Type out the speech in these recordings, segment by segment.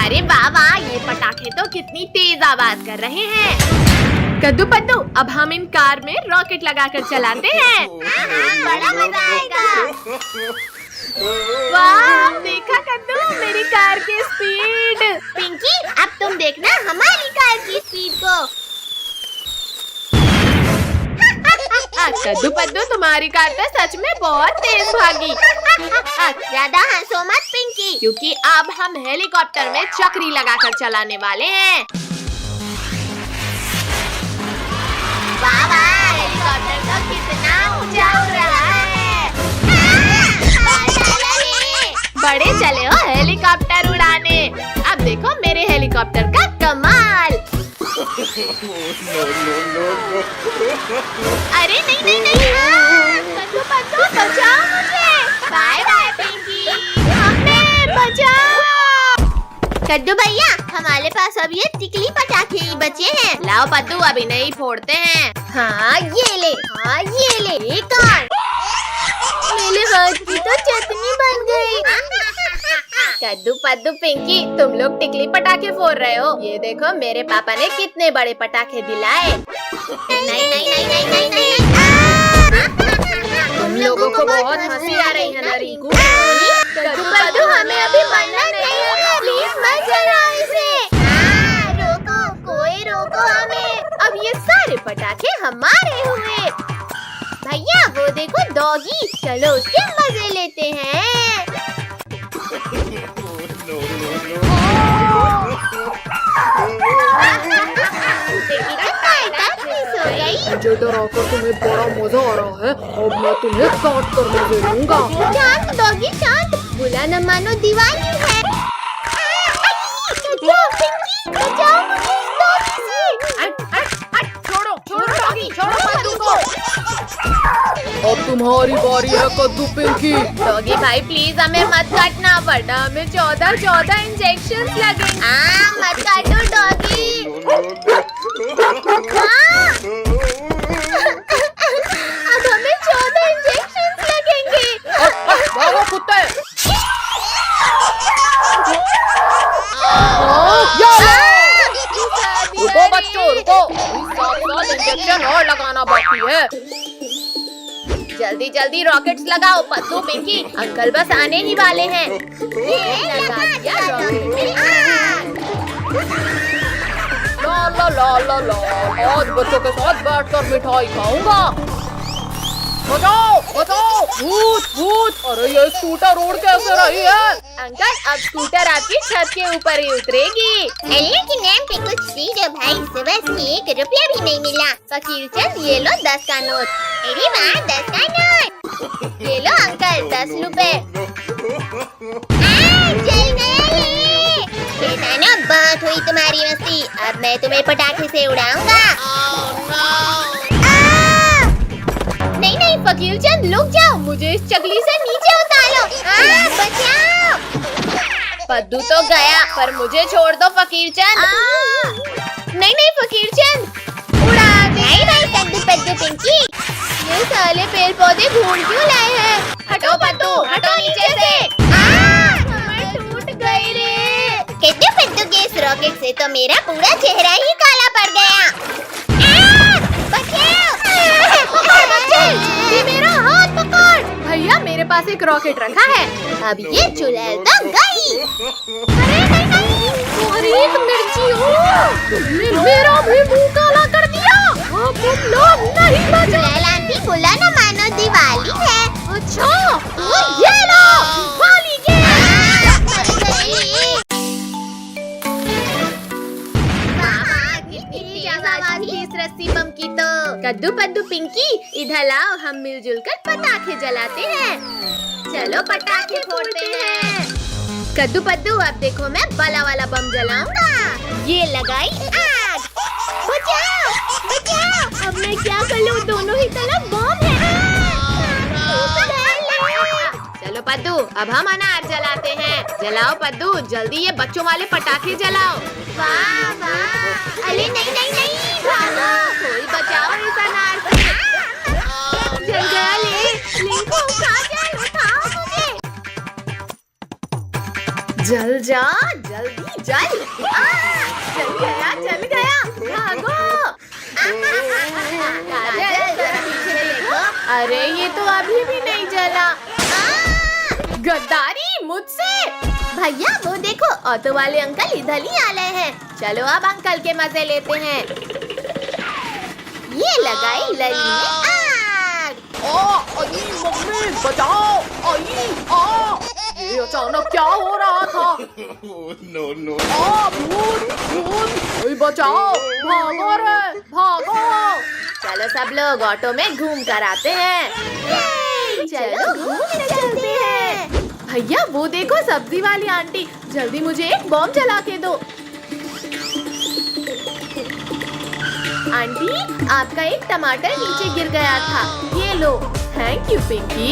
अरे वाह वाह, ये पटाखे तो कितनी तेज आवाज कर रहे हैं। कद्दू पद्दू, अब हम इन कार में रॉकेट लगाकर चलाते हैं। बड़ा मजा आएगा। वाह, देखा कद्दू मेरी कार की स्पीड। पिंकी, अब तुम देखना हमारी कार की स्पीड को। कद्दू पद्दू, तुम्हारी कार तो सच में बहुत तेज भागी। ज्यादा हंसो मत पिंकी, क्योंकि अब हम हेलीकॉप्टर में चक्री लगाकर चलाने वाले हैं। वाह वाह, हेलीकॉप्टर तो कितना ऊंचा उड़ रहा है। बड़े चले हो हेलीकॉप्टर उड़ाने। अब देखो मेरे हेलीकॉप्टर का कमाल। अरे नहीं नहीं नहीं, कद्दू पद्दू बचाओ मुझे। Bye bye Pinky. हमें बचाओ। कद्दू भैया, हमारे पास अब ये टिकली पटाखे ही बचे हैं। लाओ पद्दू, अभी नहीं फोड़ते हैं। हाँ ये ले, हाँ ये ले, एक और। मेरे हाथ की तो चटनी बन गई। कद्दू पद्दू पिंकी, तुम लोग टिकली पटाखे फोड़ रहे हो। ये देखो मेरे पापा ने कितने बड़े पटाखे दिलाए। नहीं नहीं नहीं नहीं नहीं नहीं। तुम लोगों को बहुत हंसी आ रही है ना रिंकू। कद्दू पद्दू, हमें अभी मरना नहीं है, प्लीज मत जलाओ इसे। रोको, कोई रोको हमें। अब ये सारे पटाखे हमारे हुए। भैया वो देखो डॉगी, चलो उसके मजे लेते हैं। मुझे डराकर तुम्हें बड़ा मजा आ रहा है। अब मैं तुम्हें काट कर मजे लूंगा। शांत डॉगी शांत, बुला न मानो दिवाली है। बचाओ पिंकी, बचाओ मुझे इस डॉगी से। छोड़ो छोड़ो डॉगी, छोड़ो पद्दू को। अब तुम्हारी बारी है कद्दू पिंकी। डॉगी भाई प्लीज हमें मत काटना, वरना हमें 14 इंजेक्शन लगेंगे। मत काटो डॉगी। अब हमें 14 इंजेक्शन लगेंगे। भागो कुत्ते। रुको बच्चों रुको, 7 इंजेक्शन और लगाना बाकी है। जल्दी जल्दी रॉकेट्स लगाओ पद्दू पिंकी, अंकल बस आने ही वाले हैं। लगा दिया रॉकेट। ला ला ला ला ला, आज बच्चों के साथ बैठकर मिठाई खाऊंगा। बचाओ बचाओ, भूत भूत। अरे ये स्कूटर रोड कैसे रही है? अंकल, अब स्कूटर आपकी छत के ऊपर ही उतरेगी। अल्लाह के नाम पे कुछ दीजिए भाई, सुबह से 1 रुपया भी नहीं मिला। फकीर चंद, ये लो 10 का नोट। अरे वाह, 10 का नोट। ये लो अंकल 10 रुपए। जल गया ये। शैतानों, बहुत हुई तुम्हारी मस्ती, अब मैं तुम्हें पटाखे से उड़ाऊंगा। नहीं नहीं फकीर चंद, रुक जाओ, मुझे इस चकली से नीचे उतारो। बचाओ। पद्दू तो गया, पर मुझे छोड़ दो फकीर चंद। नहीं नहीं फकीर चंद, उड़ा दे। नहीं कद्दू पद्दू पिंकी, ये साले पेड़ पौधे ढूंढ क्यों लाए हैं? हटो पद्दू, हटो नीचे से। कमर टूट गई रे। कद्दू पद्दू के इस रॉकेट से तो मेरा पूरा चेहरा ही काला पड़ गया। ये मेरा हाथ पकड़। भैया मेरे पास एक रॉकेट रखा है, अब ये चुड़ैल तो गई। अरे नहीं नहीं, तुम्हारी एक मिर्ची हो, तुमने मेरा भी मुंह काला कर दिया। अब तुम लोग नहीं बचे। चुड़ैल आंटी, बुला न मानो दिवाली है। अच्छा, तो ये लो दिवाली के। रस्सी बम की तो। कद्दू पद्दू पिंकी, इधर लाओ, हम मिलजुल कर पटाखे जलाते हैं। चलो पटाखे फोड़ते हैं। कद्दू पद्दू, अब देखो मैं बड़ा वाला बम जलाऊंगा। ये लगाई आग। बचाओ बचाओ। अब मैं क्या कर लूं, दोनों ही तरफ बम है। चलो पद्दू, अब हम अनार जलाते हैं। जलाओ पद्दू, जल्दी ये बच्चों वाले पटाखे जलाओ। वाह वाह। अरे नहीं नहीं नहीं, भागो। कोई बचाओ इस अनार से। जल गया ले, लिंको उठा के उठाओ मुझे। जल जा, जल्दी जल। चल गया, भागो। काजल, जरा पीछे देखो। अरे ये तो अभी भी नहीं जला। गद्दारी मुझसे। भैया वो देखो, ऑटो वाले अंकल इधर ही आ रहे हैं। चलो अब अंकल के मजे लेते हैं। ये लगाई लली में आग। मम्मी बचाओ! ये अचानक क्या हो रहा था? No. भूत! बचाओ! भागो! चलो सब लोग ऑटो में घूम कर आते हैं। चलो घूमने चलते हैं। भैया वो देखो, सब्जी वाली आंटी, जल्दी मुझे एक बॉम्ब जला के दो। आंटी, आपका एक टमाटर नीचे गिर गया था, ये लो। Thank you Pinky.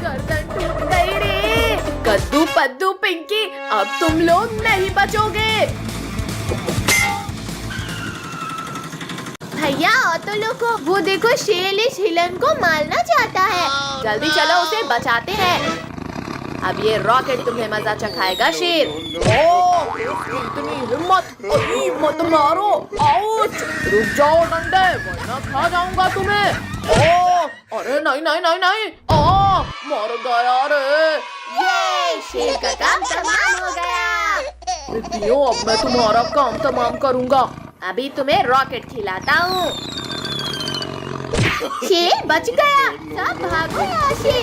गर्दन टूट गई रे। कद्दू पद्दू पिंकी, अब तुम लोग नहीं बचोगे। भैया ऑटो लोको, वो देखो शेर इस हिलन को मारना चाहता है। जल्दी चलो उसे बचाते हैं। अब ये रॉकेट तुम्हें मजा चखाएगा शेर। इतनी हिम्मत! मत मारो! आउच! रुक जाओ डंडे, वरना खा जाऊंगा तुम्हें। अरे नहीं! मर गया रे। ये शेर का काम तमाम हो गया। अब मैं तुम्हारा काम तमाम करूंगा। अभी तुम्हें रॉकेट खिलाता हूँ। शेर बच गया। सब भागो यहाँ से।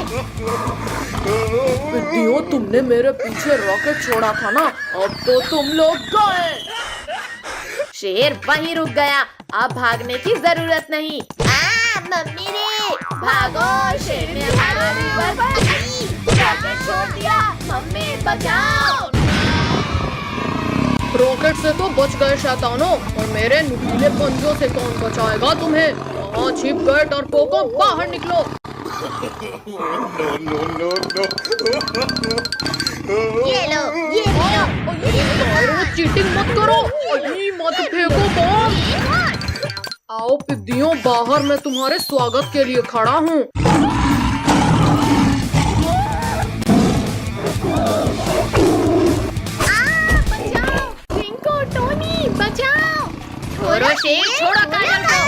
तुमने मेरे पीछे रॉकेट छोड़ा था ना, अब तो तुम लोग गए। शेर वहीं रुक गया, अब भागने की जरूरत नहीं। मम्मी रे, भागो, शेर ने हमारी रॉकेट छोड़ दिया। मम्मी बचाओ। रॉकेट से तो बच गए शैतानों, और मेरे नुकीले पंजों से कौन बचाएगा तुम्हें? वहाँ छिप गए डरपोकों, बाहर निकलो। No. ये लो। चीटिंग मत करो। मत फेंको बॉम्ब। आओ पिद्दियों, बाहर मैं तुम्हारे स्वागत के लिए खड़ा हूँ। बचाओ, पिंको, टोनी, बचाओ। छोड़ो शेर, छोड़ो काजल को।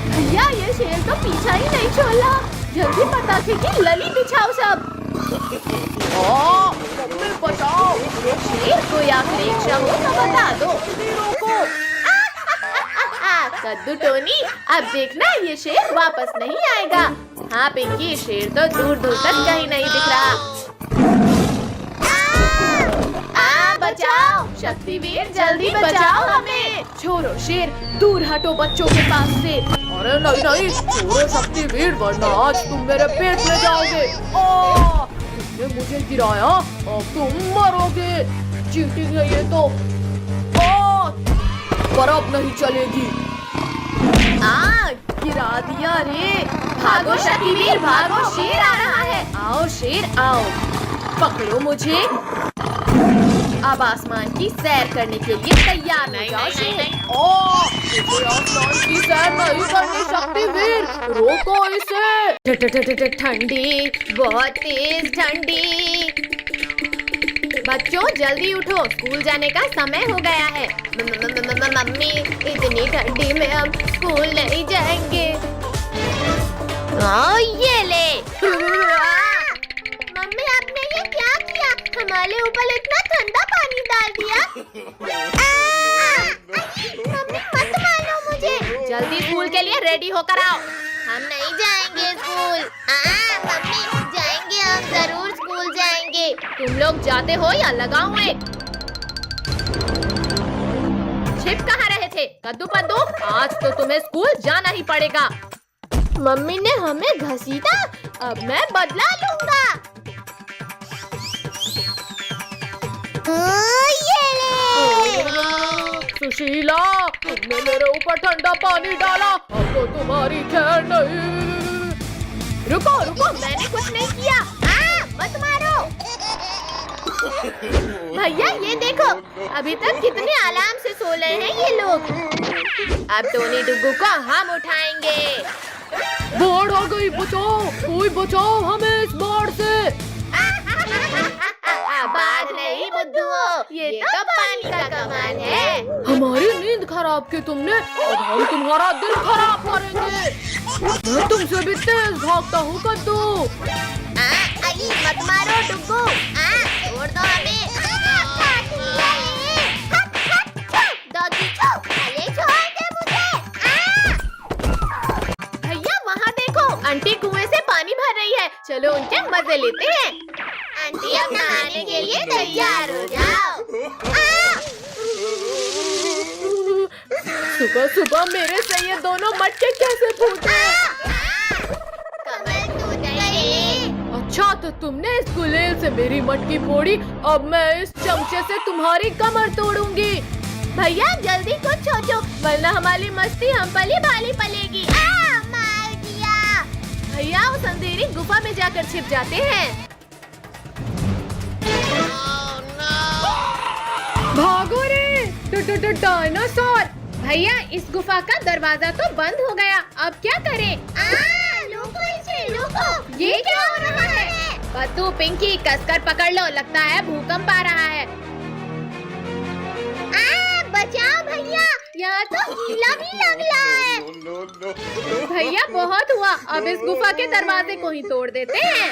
भैया ये शेर तो पीछा ही नहीं छोड़ा। जल्दी पटाखे की लली बिछाओ सब। मम्मी बचाओ! शेर कोई आखिरी इच्छा हो तो बता दो। रोको! कद्दू टोनी, अब देखना ये शेर वापस नहीं आएगा। हाँ पिंकी, शेर तो दूर दूर तक कहीं नहीं दिख रहा। बचाओ शक्तिवीर, जल्दी बचाओ हमें। छोड़ो शेर, दूर हटो बच्चों के पास से। अरे नहीं, छोड़ो शक्तिवीर, वरना आज तुम मेरे पेट में जाओगे। तुमने मुझे गिराया, अब तुम मरोगे। चीटिंग है ये तो। पर अब नहीं चलेगी। गिरा दिया रे। भागो शक्तिवीर, भागो, शेर आ रहा है। आओ शेर आओ, पकड़ो मुझे। अब आसमान की सैर करने के लिए तैयार हो जाओ शेर। मुझे आसमान की सैर नहीं करनी शक्तिवीर, रोको इसे। ठंडी, बहुत तेज ठंडी। बच्चों जल्दी उठो, स्कूल जाने का समय हो गया है। मम्मी, इतनी ठंडी में हम स्कूल नहीं जाएंगे। ये ले। मम्मी आपने ये क्या किया? हमारे ऊपर इतना ठंडा पानी डाल दिया। मम्मी मत मारो मुझे। जल्दी स्कूल के लिए रेडी होकर आओ। हम नहीं जाएंगे स्कूल। मम्मी जाएंगे, हम जरूर स्कूल जाएंगे। तुम लोग जाते हो या लगाऊं एक? छिप कहाँ रहे थे? कद्दू पद्दू, आज तो तुम्हें स्कूल जाना ही पड़ेगा। मम्मी ने हमें घसीटा, अब मैं बदला लूंगा। ये ले। सुशीला, तुमने मेरे ऊपर ठंडा पानी डाला, अब तो तुम्हारी खैर नहीं। रुको, मैंने कुछ नहीं किया। मत मारो। भैया ये देखो, अभी तक कितने आराम से सो रहे हैं ये लोग। अब टोनी डुग्गू को हम उठाएंगे। बाढ़ आ गई, बचाओ, कोई बचाओ हमें इस बाढ़ से। बाढ़ नहीं बुद्धू, ये तो पानी का कमाल है। हमारी नींद खराब की तुमने, अब हम तुम्हारा दिल खराब करेंगे। मैं तुमसे भी तेज भागता हूँ कद्दू। अली मत मारो डुग्गू, छोड़ दो हमें। काट लिया ये। डॉगी छो, अरे छोड़ दे मुझे। भैया वहाँ देखो, आंटी कुएं से पानी भर रही है। चलो उनके मजे लेते हैं। आंटी अब नहाने के लिए तैयार हो जाओ। सुबह सुबह मेरे से ये दोनों मटके कैसे फूटे? कमर टूट गई। अच्छा तो तुमने इस गुलेल से मेरी मटकी फोड़ी, अब मैं इस चमचे से तुम्हारी कमर तोड़ूंगी। भैया जल्दी कुछ सोचो, वरना हमारी मस्ती हम पली भाली पलेगी। मार दिया। भैया उस अंधेरी गुफा में जाकर छिप जाते हैं। भागो रे डायनासोर। भैया इस गुफा का दरवाजा तो बंद हो गया, अब क्या करें? लुको इसे, लुको। ये क्या हो रहा है? पद्दू पिंकी कसकर पकड़ लो, लगता है भूकंप आ रहा है। बचाओ भैया, यहाँ तो गीला भी लग रहा है। No, no, no. भैया बहुत हुआ, अब इस गुफा के दरवाजे को ही तोड़ देते हैं।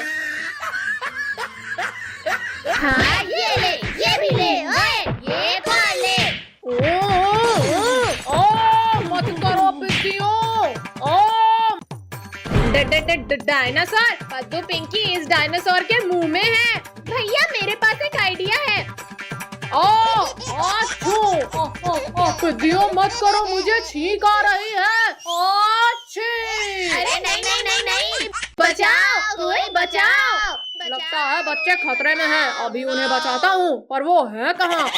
हाँ ये ले, ये भी ले, ओए, ये कौन ले? मत करो पिंकियों। डायनासोर, पद्दू पिंकी इस डायनासोर के मुंह में है। भैया मेरे पास एक आइडिया है। पिद्दियों मत करो, मुझे छींक आ रही है। अरे नहीं नहीं नहीं नहीं, बचाओ, कोई बचाओ। लगता है बच्चे खतरे में हैं, अभी उन्हें बचाता हूँ, पर वो है कहाँ?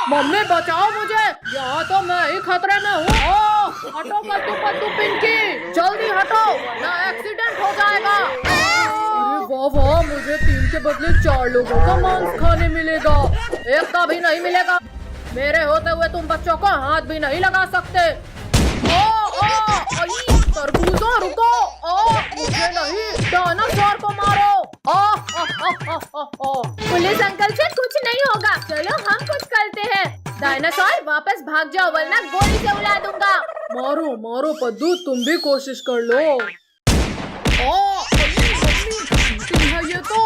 मम्मी बचाओ मुझे, यहाँ तो मैं ही खतरे में हूँ। हटो कद्दू पद्दू पिंकी, जल्दी हटो वरना एक्सीडेंट हो जाएगा। अरे वाह वाह, मुझे 3 के बदले 4 लोगों का मांस खाने मिलेगा, एक का भी नहीं मिलेगा। मेरे होते हुए तुम बच्चों को हाथ भी नहीं लगा सकते। तरबूजों रुको, मुझे नहीं, डायनासोर को मारो। पुलिस अंकल से कुछ नहीं होगा, चलो हम कुछ करते हैं। डायनासोर वापस भाग जाओ, वरना गोली से उड़ा दूंगा। मारो मारो पद्दू, तुम भी कोशिश कर लो। ये तो